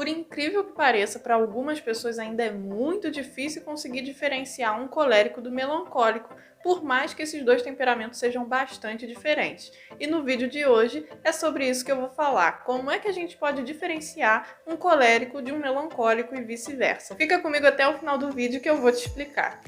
Por incrível que pareça, para algumas pessoas ainda é muito difícil conseguir diferenciar um colérico do melancólico, por mais que esses dois temperamentos sejam bastante diferentes. E no vídeo de hoje é sobre isso que eu vou falar, como é que a gente pode diferenciar um colérico de um melancólico e vice-versa. Fica comigo até o final do vídeo que eu vou te explicar.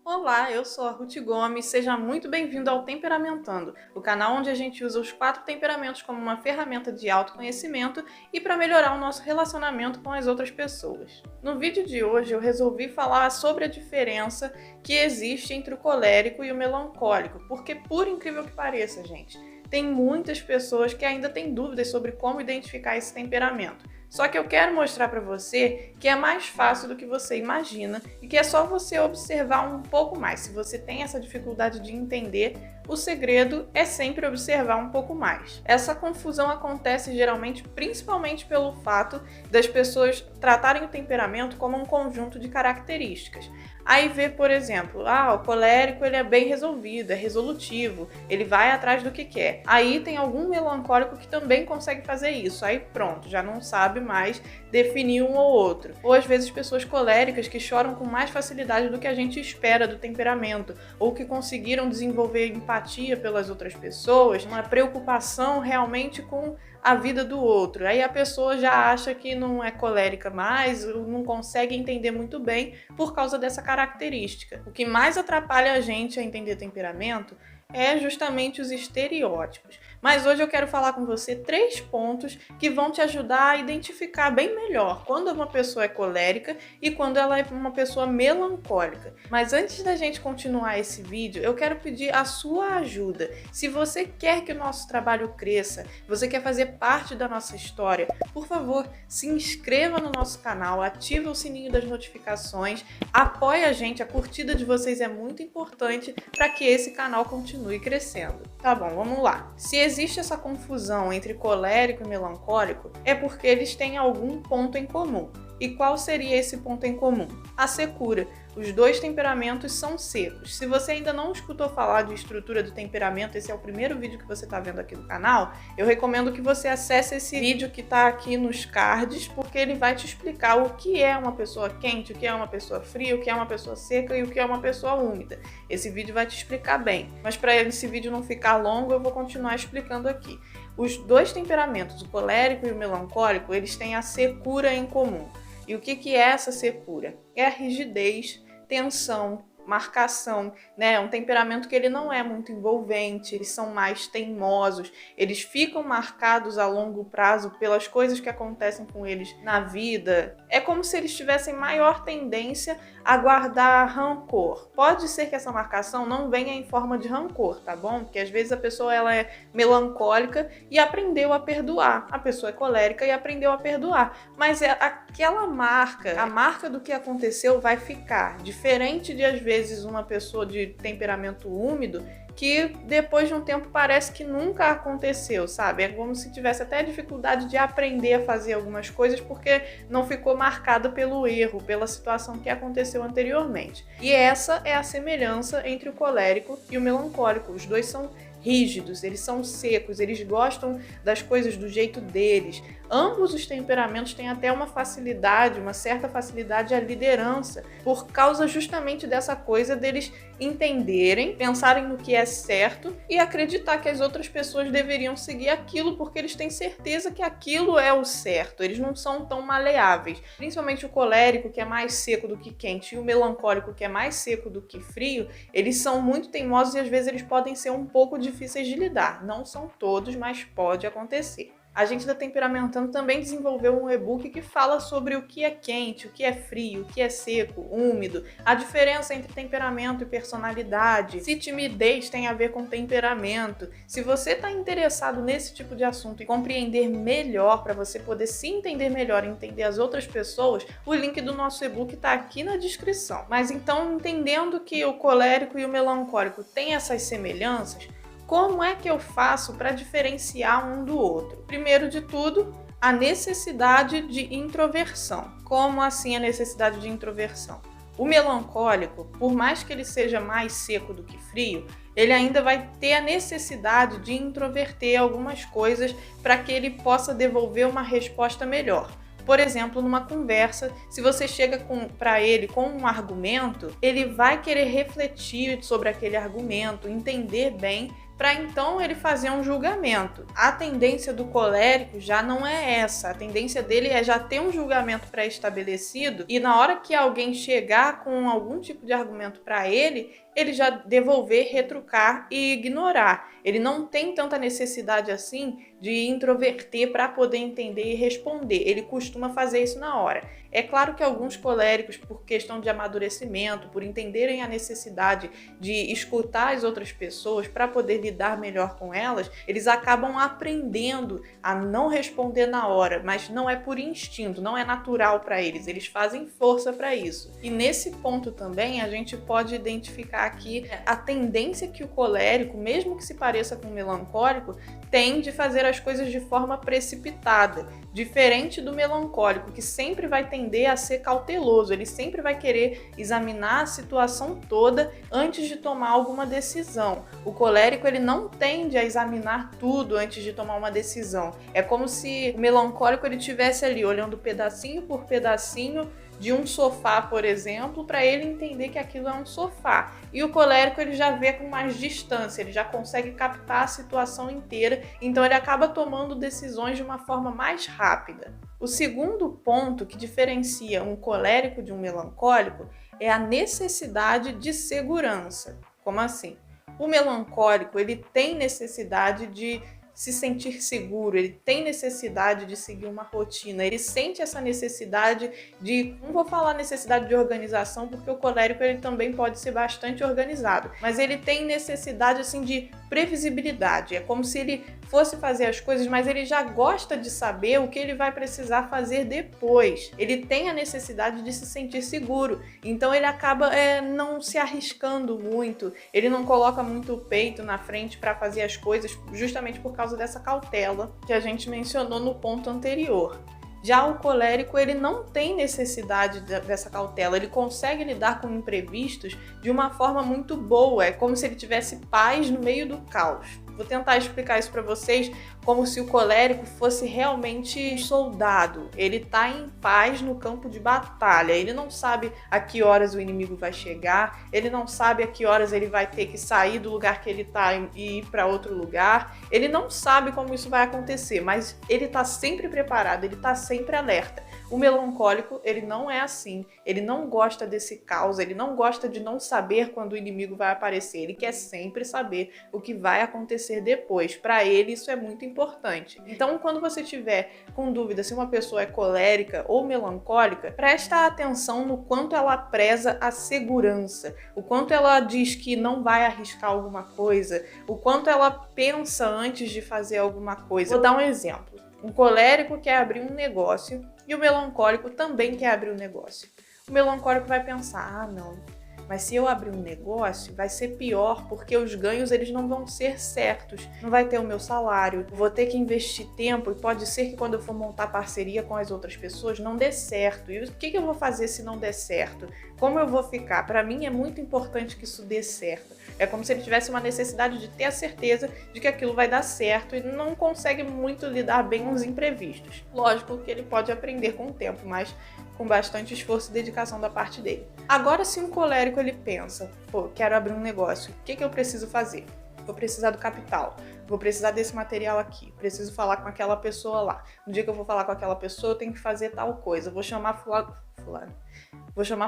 Olá, eu sou a Ruth Gomes, seja muito bem-vindo ao Temperamentando, o canal onde a gente usa os 4 temperamentos como uma ferramenta de autoconhecimento e para melhorar o nosso relacionamento com as outras pessoas. No vídeo de hoje eu resolvi falar sobre a diferença que existe entre o colérico e o melancólico, porque por incrível que pareça, gente, tem muitas pessoas que ainda têm dúvidas sobre como identificar esse temperamento. Só que eu quero mostrar para você que é mais fácil do que você imagina e que é só você observar um pouco mais. Se você tem essa dificuldade de entender, o segredo é sempre observar um pouco mais. Essa confusão acontece geralmente principalmente pelo fato das pessoas tratarem o temperamento como um conjunto de características. Aí vê, por exemplo, o colérico ele é bem resolvido, é resolutivo, ele vai atrás do que quer. Aí tem algum melancólico que também consegue fazer isso, aí pronto, já não sabe mais definir um ou outro. Ou às vezes pessoas coléricas que choram com mais facilidade do que a gente espera do temperamento, ou que conseguiram desenvolver empatia pelas outras pessoas, uma preocupação realmente com a vida do outro. Aí a pessoa já acha que não é colérica mais, não consegue entender muito bem por causa dessa característica. O que mais atrapalha a gente a entender temperamento é justamente os estereótipos. Mas hoje eu quero falar com você 3 pontos que vão te ajudar a identificar bem melhor quando uma pessoa é colérica e quando ela é uma pessoa melancólica. Mas antes da gente continuar esse vídeo, eu quero pedir a sua ajuda. Se você quer que o nosso trabalho cresça, você quer fazer parte da nossa história, por favor, se inscreva no nosso canal, ative o sininho das notificações, apoie a gente, a curtida de vocês é muito importante para que esse canal continue crescendo. Tá bom, vamos lá. Se existe essa confusão entre colérico e melancólico, é porque eles têm algum ponto em comum. E qual seria esse ponto em comum? A secura. Os dois temperamentos são secos. Se você ainda não escutou falar de estrutura do temperamento, esse é o primeiro vídeo que você está vendo aqui no canal, eu recomendo que você acesse esse vídeo que está aqui nos cards, porque ele vai te explicar o que é uma pessoa quente, o que é uma pessoa fria, o que é uma pessoa seca e o que é uma pessoa úmida. Esse vídeo vai te explicar bem. Mas para esse vídeo não ficar longo, eu vou continuar explicando aqui. Os dois temperamentos, o colérico e o melancólico, eles têm a secura em comum. E o que é essa secura? É a rigidez, tensão, marcação, né? É um temperamento que ele não é muito envolvente, eles são mais teimosos, eles ficam marcados a longo prazo pelas coisas que acontecem com eles na vida. É como se eles tivessem maior tendência a guardar rancor. Pode ser que essa marcação não venha em forma de rancor, tá bom? Porque às vezes a pessoa ela é melancólica e aprendeu a perdoar. A pessoa é colérica e aprendeu a perdoar. Mas é aquela marca, a marca do que aconteceu vai ficar. Diferente de às vezes uma pessoa de temperamento úmido que depois de um tempo parece que nunca aconteceu, sabe? É como se tivesse até dificuldade de aprender a fazer algumas coisas porque não ficou marcado pelo erro, pela situação que aconteceu anteriormente. E essa é a semelhança entre o colérico e o melancólico. Os dois são rígidos, eles são secos, eles gostam das coisas do jeito deles. Ambos os temperamentos têm até uma facilidade, uma certa facilidade à liderança, por causa justamente dessa coisa deles entenderem, pensarem no que é certo e acreditar que as outras pessoas deveriam seguir aquilo porque eles têm certeza que aquilo é o certo. Eles não são tão maleáveis. Principalmente o colérico, que é mais seco do que quente, e o melancólico, que é mais seco do que frio, eles são muito teimosos e às vezes eles podem ser um pouco difíceis de lidar. Não são todos, mas pode acontecer. A gente da Temperamentando também desenvolveu um e-book que fala sobre o que é quente, o que é frio, o que é seco, úmido, a diferença entre temperamento e personalidade, se timidez tem a ver com temperamento. Se você está interessado nesse tipo de assunto e compreender melhor, para você poder se entender melhor e entender as outras pessoas, o link do nosso e-book está aqui na descrição. Mas então, entendendo que o colérico e o melancólico têm essas semelhanças, como é que eu faço para diferenciar um do outro? Primeiro de tudo, a necessidade de introversão. Como assim a necessidade de introversão? O melancólico, por mais que ele seja mais seco do que frio, ele ainda vai ter a necessidade de introverter algumas coisas para que ele possa devolver uma resposta melhor. Por exemplo, numa conversa, se você chega para ele com um argumento, ele vai querer refletir sobre aquele argumento, entender bem, para então ele fazer um julgamento. A tendência do colérico já não é essa, a tendência dele é já ter um julgamento pré-estabelecido e na hora que alguém chegar com algum tipo de argumento para ele já devolver, retrucar e ignorar. Ele não tem tanta necessidade assim de introverter para poder entender e responder. Ele costuma fazer isso na hora. É claro que alguns coléricos, por questão de amadurecimento, por entenderem a necessidade de escutar as outras pessoas para poder lidar melhor com elas, eles acabam aprendendo a não responder na hora, mas não é por instinto, não é natural para eles, eles fazem força para isso. E nesse ponto também a gente pode identificar aqui a tendência que o colérico, mesmo que se pareça com o melancólico, tem de fazer as coisas de forma precipitada, diferente do melancólico, que sempre vai tender a ser cauteloso, ele sempre vai querer examinar a situação toda antes de tomar alguma decisão. O colérico, ele não tende a examinar tudo antes de tomar uma decisão. É como se o melancólico ele estivesse ali olhando pedacinho por pedacinho de um sofá, por exemplo, para ele entender que aquilo é um sofá. E o colérico ele já vê com mais distância, ele já consegue captar a situação inteira, então ele acaba tomando decisões de uma forma mais rápida. O segundo ponto que diferencia um colérico de um melancólico é a necessidade de segurança. Como assim? O melancólico ele tem necessidade de se sentir seguro, ele tem necessidade de seguir uma rotina, ele sente essa necessidade de, não vou falar necessidade de organização, porque o colérico ele também pode ser bastante organizado, mas ele tem necessidade assim de previsibilidade, é como se ele fosse fazer as coisas, mas ele já gosta de saber o que ele vai precisar fazer depois. Ele tem a necessidade de se sentir seguro, então ele acaba não se arriscando muito, ele não coloca muito o peito na frente para fazer as coisas, justamente por causa dessa cautela que a gente mencionou no ponto anterior. Já o colérico, ele não tem necessidade dessa cautela, ele consegue lidar com imprevistos de uma forma muito boa, é como se ele tivesse paz no meio do caos. Vou tentar explicar isso para vocês como se o colérico fosse realmente soldado. Ele está em paz no campo de batalha. Ele não sabe a que horas o inimigo vai chegar, ele não sabe a que horas ele vai ter que sair do lugar que ele está e ir para outro lugar. Ele não sabe como isso vai acontecer, mas ele está sempre preparado, ele está sempre alerta. O melancólico, ele não é assim, ele não gosta desse caos, ele não gosta de não saber quando o inimigo vai aparecer, ele quer sempre saber o que vai acontecer depois. Para ele isso é muito importante. Então, quando você tiver com dúvida se uma pessoa é colérica ou melancólica, presta atenção no quanto ela preza a segurança, o quanto ela diz que não vai arriscar alguma coisa, o quanto ela pensa antes de fazer alguma coisa. Vou dar um exemplo. Um colérico quer abrir um negócio e o melancólico também quer abrir um negócio. O melancólico vai pensar, não, mas se eu abrir um negócio vai ser pior porque os ganhos eles não vão ser certos, não vai ter o meu salário, vou ter que investir tempo e pode ser que quando eu for montar parceria com as outras pessoas não dê certo. E o que eu vou fazer se não der certo? Como eu vou ficar? Para mim é muito importante que isso dê certo. É como se ele tivesse uma necessidade de ter a certeza de que aquilo vai dar certo e não consegue muito lidar bem com os imprevistos. Lógico que ele pode aprender com o tempo, mas com bastante esforço e dedicação da parte dele. Agora, se um colérico ele pensa, quero abrir um negócio, o que eu preciso fazer? Vou precisar do capital, vou precisar desse material aqui, preciso falar com aquela pessoa lá. No dia que eu vou falar com aquela pessoa, eu tenho que fazer tal coisa, vou chamar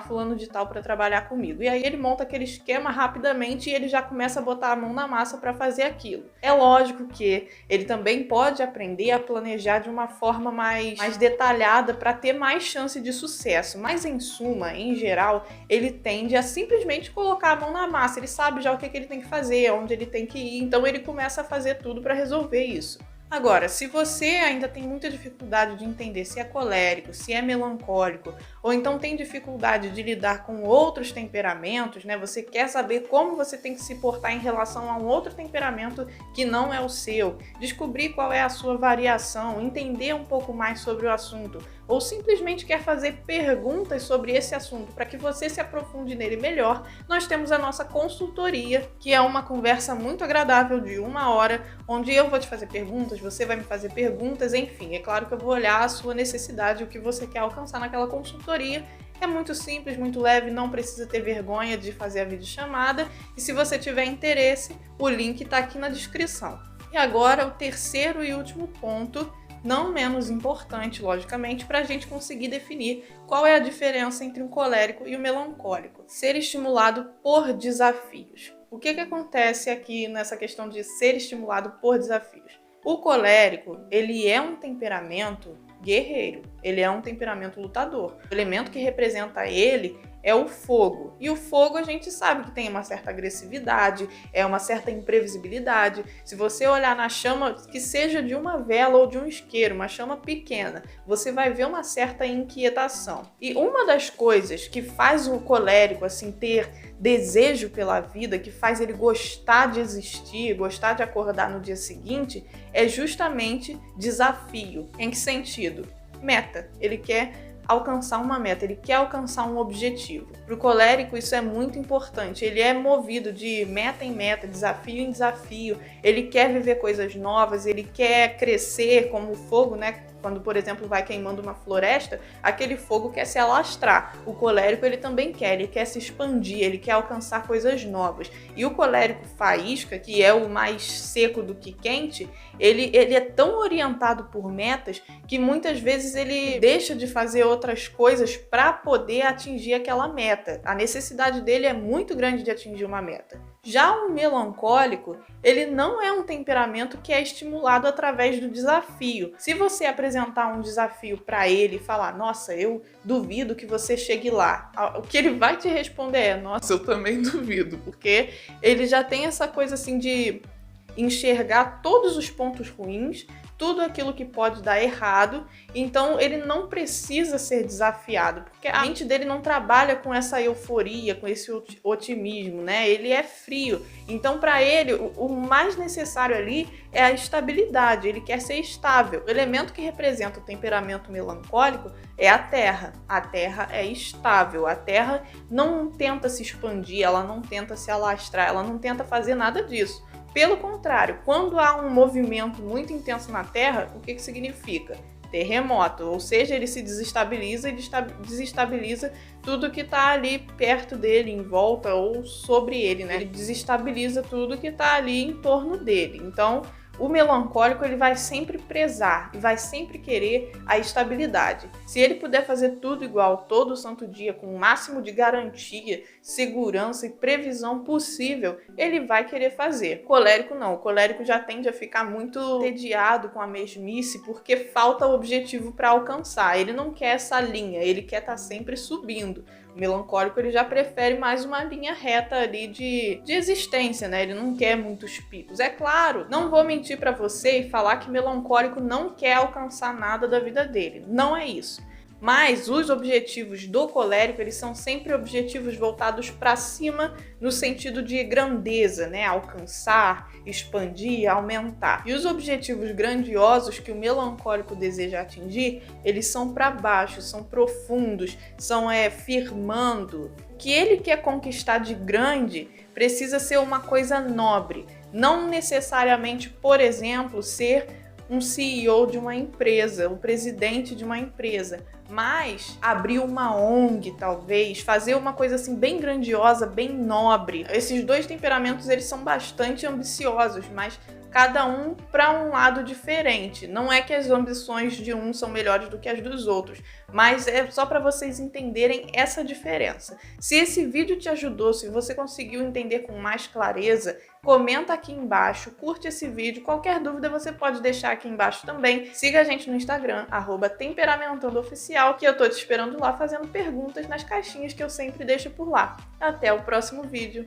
fulano de tal para trabalhar comigo. E aí ele monta aquele esquema rapidamente e ele já começa a botar a mão na massa para fazer aquilo. É lógico que ele também pode aprender a planejar de uma forma mais detalhada para ter mais chance de sucesso. Mas em suma, em geral, ele tende a simplesmente colocar a mão na massa. Ele sabe já o que ele tem que fazer, onde ele tem que ir, então ele começa a fazer tudo para resolver isso. Agora, se você ainda tem muita dificuldade de entender se é colérico, se é melancólico ou então tem dificuldade de lidar com outros temperamentos, né? Você quer saber como você tem que se portar em relação a um outro temperamento que não é o seu, descobrir qual é a sua variação, entender um pouco mais sobre o assunto, ou simplesmente quer fazer perguntas sobre esse assunto para que você se aprofunde nele melhor, nós temos a nossa consultoria, que é uma conversa muito agradável de 1 hora, onde eu vou te fazer perguntas, você vai me fazer perguntas, enfim, é claro que eu vou olhar a sua necessidade, o que você quer alcançar naquela consultoria. É muito simples, muito leve, não precisa ter vergonha de fazer a videochamada, e se você tiver interesse, o link está aqui na descrição. E agora o terceiro e último ponto, não menos importante, logicamente, para a gente conseguir definir qual é a diferença entre um colérico e um melancólico. Ser estimulado por desafios. O que acontece aqui nessa questão de ser estimulado por desafios? O colérico, ele é um temperamento guerreiro, ele é um temperamento lutador. O elemento que representa ele é o fogo. E o fogo a gente sabe que tem uma certa agressividade, é uma certa imprevisibilidade. Se você olhar na chama, que seja de uma vela ou de um isqueiro, uma chama pequena, você vai ver uma certa inquietação. E uma das coisas que faz o colérico assim ter desejo pela vida, que faz ele gostar de existir, gostar de acordar no dia seguinte, é justamente desafio. Em que sentido? Meta. Ele quer alcançar uma meta, ele quer alcançar um objetivo. Para o colérico isso é muito importante, ele é movido de meta em meta, desafio em desafio, ele quer viver coisas novas, ele quer crescer como o fogo, né? Quando, por exemplo, vai queimando uma floresta, aquele fogo quer se alastrar. O colérico ele também quer, ele quer se expandir, ele quer alcançar coisas novas. E o colérico faísca, que é o mais seco do que quente, ele é tão orientado por metas que muitas vezes ele deixa de fazer outras coisas para poder atingir aquela meta. A necessidade dele é muito grande de atingir uma meta. Já o melancólico, ele não é um temperamento que é estimulado através do desafio. Se você apresentar um desafio para ele e falar, nossa, eu duvido que você chegue lá, o que ele vai te responder é, nossa, eu também duvido, porque ele já tem essa coisa assim de enxergar todos os pontos ruins, tudo aquilo que pode dar errado, então ele não precisa ser desafiado, porque a mente dele não trabalha com essa euforia, com esse otimismo, né? Ele é frio, então para ele o mais necessário ali é a estabilidade, ele quer ser estável. O elemento que representa o temperamento melancólico é a terra. A terra é estável, a terra não tenta se expandir, ela não tenta se alastrar, ela não tenta fazer nada disso. Pelo contrário, quando há um movimento muito intenso na Terra, o que significa? Terremoto, ou seja, ele se desestabiliza e desestabiliza tudo que está ali perto dele, em volta ou sobre ele, né? Ele desestabiliza tudo que está ali em torno dele. Então, o melancólico ele vai sempre prezar e vai sempre querer a estabilidade. Se ele puder fazer tudo igual todo santo dia, com o máximo de garantia, segurança e previsão possível, ele vai querer fazer. O colérico não. O colérico já tende a ficar muito entediado com a mesmice porque falta objetivo para alcançar. Ele não quer essa linha, ele quer estar sempre subindo. O melancólico ele já prefere mais uma linha reta ali de existência, né? Ele não quer muitos picos. É claro, não vou mentir para você e falar que melancólico não quer alcançar nada da vida dele. Não é isso. Mas os objetivos do colérico, eles são sempre objetivos voltados para cima no sentido de grandeza, né? Alcançar, expandir, aumentar. E os objetivos grandiosos que o melancólico deseja atingir, eles são para baixo, são profundos, são firmando. O que ele quer conquistar de grande precisa ser uma coisa nobre, não necessariamente, por exemplo, ser um CEO de uma empresa, o presidente de uma empresa, mas abrir uma ONG, talvez, fazer uma coisa assim bem grandiosa, bem nobre. Esses dois temperamentos, eles são bastante ambiciosos, mas cada um para um lado diferente. Não é que as ambições de um são melhores do que as dos outros, mas é só para vocês entenderem essa diferença. Se esse vídeo te ajudou, se você conseguiu entender com mais clareza, comenta aqui embaixo, curte esse vídeo. Qualquer dúvida você pode deixar aqui embaixo também. Siga a gente no Instagram, @temperamentandooficial, que eu tô te esperando lá fazendo perguntas nas caixinhas que eu sempre deixo por lá. Até o próximo vídeo.